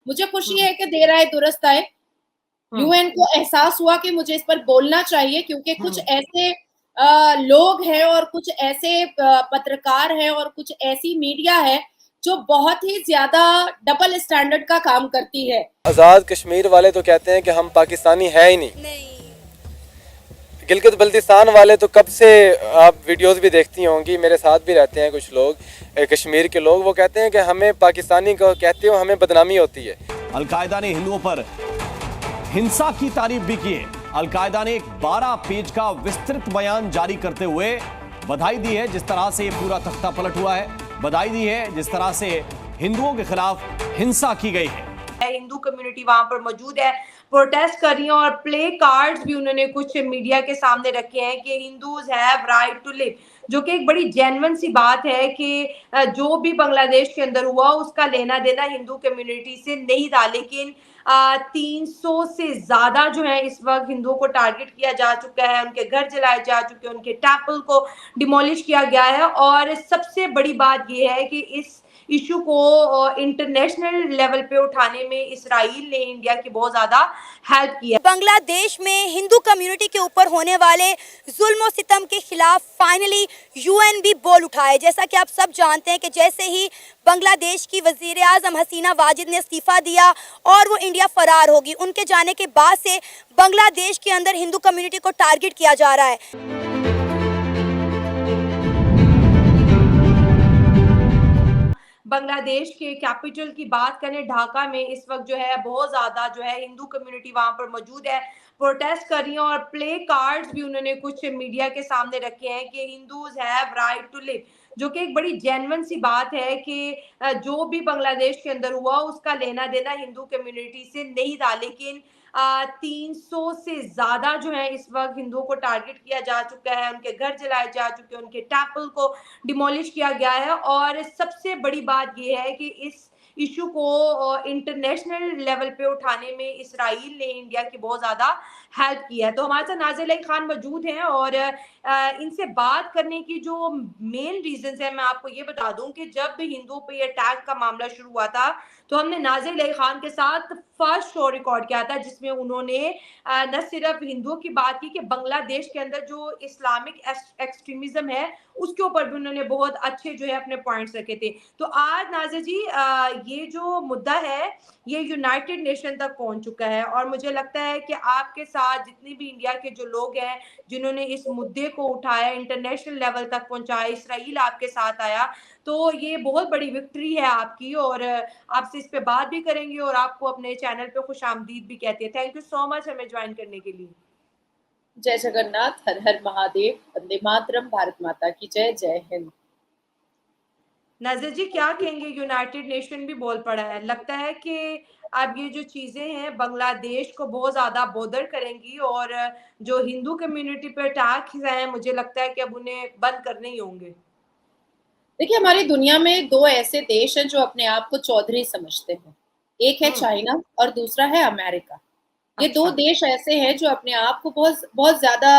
मुझे खुशी है कि देर आए दुरुस्त आए। यूएन को एहसास हुआ कि मुझे इस पर बोलना चाहिए, क्योंकि कुछ ऐसे लोग हैं और कुछ ऐसे पत्रकार हैं और कुछ ऐसी मीडिया है जो बहुत ही ज्यादा डबल स्टैंडर्ड का काम करती है। आज़ाद कश्मीर वाले तो कहते हैं कि हम पाकिस्तानी है ही नहीं। गिलगित बल्तिस्तान वाले तो कब से, आप वीडियोस भी देखती होंगी, मेरे साथ भी रहते हैं कुछ लोग कश्मीर के लोग, वो कहते हैं कि हमें पाकिस्तानी को कहते हो हमें बदनामी होती है। अलकायदा ने हिंदुओं पर हिंसा की तारीफ भी की है। अलकायदा ने एक 12 पेज का विस्तृत बयान जारी करते हुए बधाई दी है जिस तरह से ये पूरा तख्ता पलट हुआ है, बधाई दी है जिस तरह से हिंदुओं के खिलाफ हिंसा की गई है। हिंदू कम्युनिटी वहां पर मौजूद है, प्रोटेस्ट कर रही है और प्ले कार्ड्स भी उन्होंने कुछ मीडिया के सामने रखे हैं कि Hindus have right to live, जो कि एक बड़ी जेन्युइन सी बात है कि जो भी बांग्लादेश के अंदर हुआ उसका लेना देना हिंदू कम्युनिटी से नहीं था। लेकिन 300 से ज्यादा जो है इस वक्त हिंदुओं को टारगेट किया जा चुका है, उनके घर जलाए जा चुके हैं, उनके टेम्पल को डिमोलिश किया गया है। और सबसे बड़ी बात यह है कि इस इशू को इंटरनेशनल लेवल पे उठाने में इसराइल ने इंडिया की बहुत ज्यादा हेल्प की है। बांग्लादेश में हिंदू कम्युनिटी के ऊपर होने वाले जुल्म और सितम के खिलाफ फाइनली यूएन भी बोल उठाए। जैसा कि आप सब जानते हैं कि जैसे ही बांग्लादेश की वजीर आजम हसीना वाजिद ने इस्तीफा दिया और वो इंडिया फरार होगी, उनके जाने के बाद से बांग्लादेश के अंदर हिंदू कम्युनिटी को टारगेट किया जा रहा है। बांग्लादेश के कैपिटल की बात करें, ढाका में इस वक्त जो है बहुत ज्यादा जो है हिंदू कम्युनिटी वहां पर मौजूद है, प्रोटेस्ट कर रही है और प्ले कार्ड्स भी उन्होंने कुछ मीडिया के सामने रखे हैं कि Hindus have right to live, जो कि एक बड़ी जेन्युइन सी बात है कि जो भी बांग्लादेश के अंदर हुआ उसका लेना देना हिंदू कम्युनिटी से नहीं था। लेकिन 300 से ज्यादा जो है इस वक्त हिंदुओं को टारगेट किया जा चुका है, उनके घर जलाए जा चुके हैं, उनके टेम्पल को डिमोलिश किया गया है। और सबसे बड़ी बात यह है कि इस इशू को इंटरनेशनल लेवल पे उठाने में इसराइल ने इंडिया की बहुत ज्यादा हेल्प की है। तो हमारे साथ नाज़िर अली खान मौजूद हैं और इनसे बात करने की जो मेन रीजन है मैं आपको ये बता दूं कि जब हिंदुओं पे अटैक का मामला शुरू हुआ था तो हमने नाज़िर अली खान के साथ फर्स्ट शो रिकॉर्ड किया था, जिसमें उन्होंने न सिर्फ हिंदुओं की बात की कि बांग्लादेश के अंदर जो इस्लामिक एक्सट्रीमिज्म है उसके ऊपर भी उन्होंने बहुत अच्छे जो है अपने पॉइंट्स रखे थे। तो आज नाज़िर जी ये जो मुद्दा है ये यूनाइटेड नेशन तक पहुंच चुका है और मुझे लगता है कि आपके साथ जितने भी इंडिया के जो लोग हैं जिन्होंने इस मुद्दे को उठाया, इंटरनेशनल लेवल तक पहुंचाया, इसराइल आपके साथ आया, तो ये बहुत बड़ी विक्ट्री है आपकी और आपसे इस पे बात भी करेंगे और आपको अपने चैनल पे खुशामदीद भी कहते हैं। थैंक यू सो मच हमें ज्वाइन करने के लिए। जय जगन्नाथ, हर हर महादेव, वंदे मातरम, भारत माता की जय, जय हिंद। नाज़िर जी क्या कहेंगे, यूनाइटेड नेशन भी बोल पड़ा है, लगता है कि अब ये जो चीजें हैं बांग्लादेश को बहुत ज्यादा बोदर करेंगी और जो हिंदू कम्युनिटी पे अटैक हैं मुझे लगता है कि अब उन्हें बंद करने ही होंगे। देखिए, हमारी दुनिया में दो ऐसे देश हैं जो अपने आप को चौधरी समझते हैं, एक है चाइना और दूसरा है अमेरिका। ये दो देश ऐसे हैं जो अपने आप को बहुत बहुत ज्यादा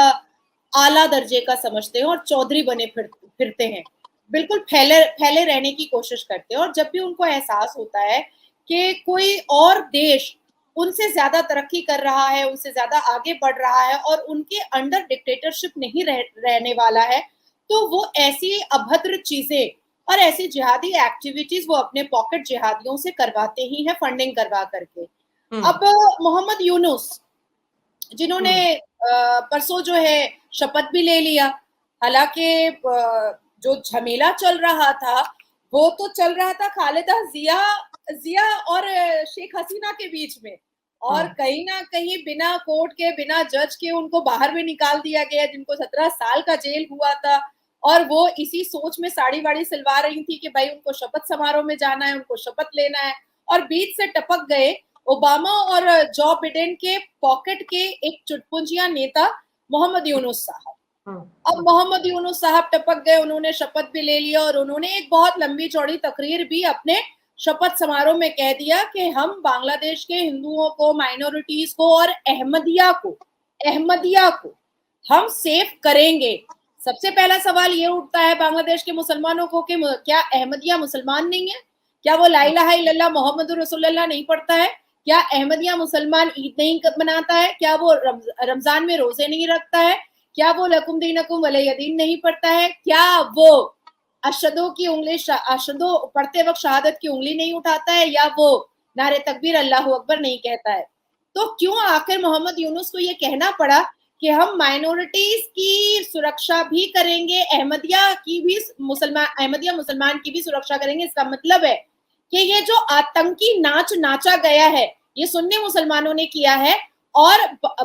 आला दर्जे का समझते हैं और चौधरी बने फिरते हैं, बिल्कुल फैले फैले रहने की कोशिश करते हैं। और जब भी उनको एहसास होता है कि कोई और देश उनसे ज्यादा तरक्की कर रहा है, उनसे ज्यादा आगे बढ़ रहा है और उनके अंडर डिक्टेटरशिप नहीं रहने वाला है, तो वो ऐसी अभद्र चीजें और ऐसी जिहादी एक्टिविटीज वो अपने पॉकेट जिहादियों से करवाते ही हैं, फंडिंग करवा करके। अब मोहम्मद यूनुस जिन्होंने परसों जो है शपथ भी ले लिया, हालांकि जो झमेला चल रहा था वो तो चल रहा था खालिदा जिया और शेख हसीना के बीच में, और कहीं ना कहीं बिना कोर्ट के बिना जज के उनको बाहर भी निकाल दिया गया, जिनको 17 साल का जेल हुआ था और वो इसी सोच में साड़ी वाड़ी सिलवा रही थी कि भाई उनको शपथ समारोह में जाना है, उनको शपथ लेना है, और बीच से टपक गए ओबामा और जो बिडेन के पॉकेट के एक चुटपुंजिया नेता मोहम्मद यूनुस साहब। अब मोहम्मद यूनुस साहब टपक गए, उन्होंने शपथ भी ले लिया और उन्होंने एक बहुत लंबी चौड़ी तकरीर भी अपने शपथ समारोह में कह दिया कि हम बांग्लादेश के हिंदुओं को, माइनॉरिटीज को और अहमदिया को हम सेफ करेंगे। सबसे पहला सवाल ये उठता है बांग्लादेश के मुसलमानों को कि क्या अहमदिया मुसलमान नहीं है? क्या वो ला इलाहा इल्लल्लाह मोहम्मदुर रसूलुल्लाह नहीं पढ़ता है? क्या अहमदिया मुसलमान ईद नहीं मनाता है? क्या वो रमजान में रोजे नहीं रखता है? क्या वो लकुम दीनकुम वलिय दीन नहीं पढ़ता है? क्या वो अशदो की उंगली अशदो पढ़ते वक्त शहादत की उंगली नहीं उठाता है? या वो नारे तकबीर अल्लाहु अकबर नहीं कहता है? तो क्यों आखिर मोहम्मद यूनुस को ये कहना पड़ा कि हम माइनॉरिटीज की सुरक्षा भी करेंगे, अहमदिया मुसलमान की भी सुरक्षा करेंगे? इसका मतलब है कि ये जो आतंकी नाच नाचा गया है, ये सुन्नी मुसलमानों ने किया है और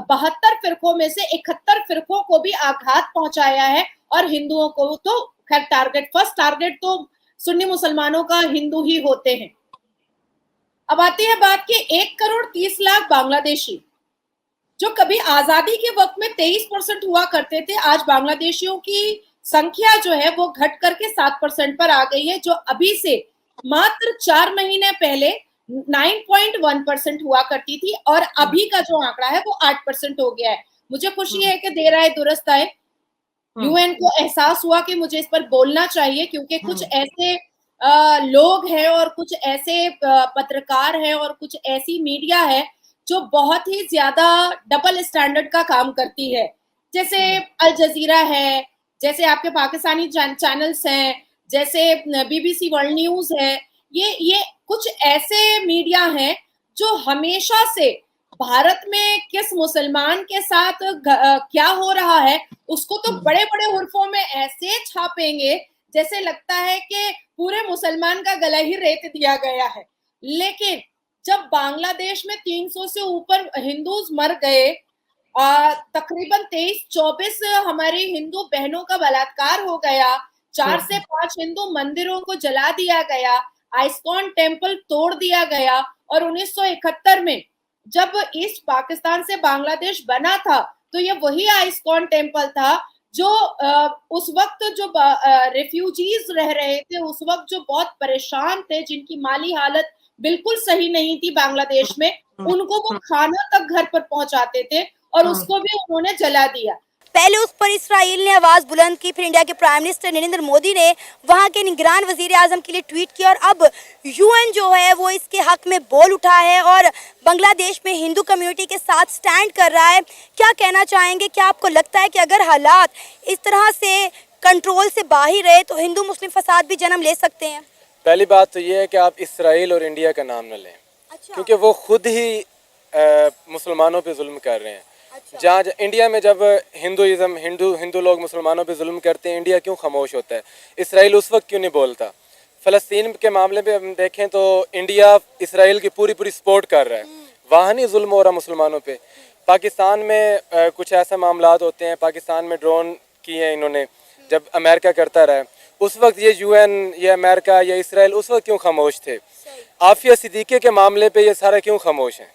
72 फिरकों में से 71 फिरकों को भी आघात पहुंचाया है, और हिंदुओं को तो खैर फर्स्ट टारगेट तो सुन्नी मुसलमानों का हिंदू ही होते हैं। अब आती है बात कि 1,30,00,000 बांग्लादेशी जो कभी आजादी के वक्त में 23% हुआ करते थे, आज बांग्लादेशियों की संख्या जो है वो घट करके 7% पर आ गई है, जो अभी से मात्र 4 महीने पहले 9.1% हुआ करती थी, और अभी का जो आंकड़ा है वो 8% हो गया है। मुझे खुशी है कि देर आए दुरुस्त आए, यूएन को एहसास हुआ कि मुझे इस पर बोलना चाहिए, क्योंकि कुछ ऐसे लोग हैं और कुछ ऐसे पत्रकार हैं और कुछ ऐसी मीडिया है जो बहुत ही ज्यादा डबल स्टैंडर्ड का काम करती है, जैसे अल जजीरा है, जैसे आपके पाकिस्तानी चैनल्स हैं, जैसे बीबीसी वर्ल्ड न्यूज है। ये कुछ ऐसे मीडिया हैं जो हमेशा से भारत में किस मुसलमान के साथ क्या हो रहा है उसको तो बड़े बड़े हुर्फों में ऐसे छापेंगे जैसे लगता है कि पूरे मुसलमान का गला ही रेत दिया गया है। लेकिन जब बांग्लादेश में 300 से ऊपर हिंदूज मर गए, तकरीबन 23-24 हमारी हिंदू बहनों का बलात्कार हो गया, 4 से 5 हिंदू मंदिरों को जला दिया गया, आइस्कॉन टेम्पल तोड़ दिया गया, और 1971 में जब ईस्ट पाकिस्तान से बांग्लादेश बना था तो ये वही आइस्कॉन टेम्पल था जो उस वक्त जो रेफ्यूजीज रह रहे थे, उस वक्त जो बहुत परेशान थे, जिनकी माली हालत बिल्कुल सही नहीं थी बांग्लादेश में, उनको वो खाना तक घर पर पहुंचाते थे, और उसको भी उन्होंने जला दिया। पहले उस पर इसराइल ने आवाज बुलंद की, फिर इंडिया के प्राइम मिनिस्टर नरेंद्र मोदी ने वहां के निगरान वजीर आजम के लिए ट्वीट किया, और अब यूएन जो है वो इसके हक में बोल उठा है और बांग्लादेश में हिंदू कम्युनिटी के साथ स्टैंड कर रहा है। क्या कहना चाहेंगे? क्या आपको लगता है कि अगर हालात इस तरह से कंट्रोल से बाहर रहे तो हिंदू मुस्लिम फसाद भी जन्म ले सकते हैं? पहली बात तो ये है कि आप इसराइल और इंडिया का नाम न लें। अच्छा। क्योंकि वो खुद ही मुसलमानों पे जुल्म कर रहे हैं। अच्छा। जहाँ इंडिया में जब हिंदू लोग मुसलमानों पे जुल्म करते हैं, इंडिया क्यों खामोश होता है? इसराइल उस वक्त क्यों नहीं बोलता? फ़लस्तीन के मामले में हम देखें तो इंडिया इसराइल की पूरी सपोर्ट कर रहा है, वहाँ नहीं जुल्म हो रहा मुसलमानों पे। पाकिस्तान में कुछ ऐसा मामलात होते हैं, पाकिस्तान में ड्रोन किए हैं इन्होंने, जब अमेरिका करता रहा, उस वक्त ये यूएन या अमेरिका या इसराइल उस वक्त क्यों खामोश थे? आफिया सिद्दीकी के मामले पे ये सारा क्यों खामोश है?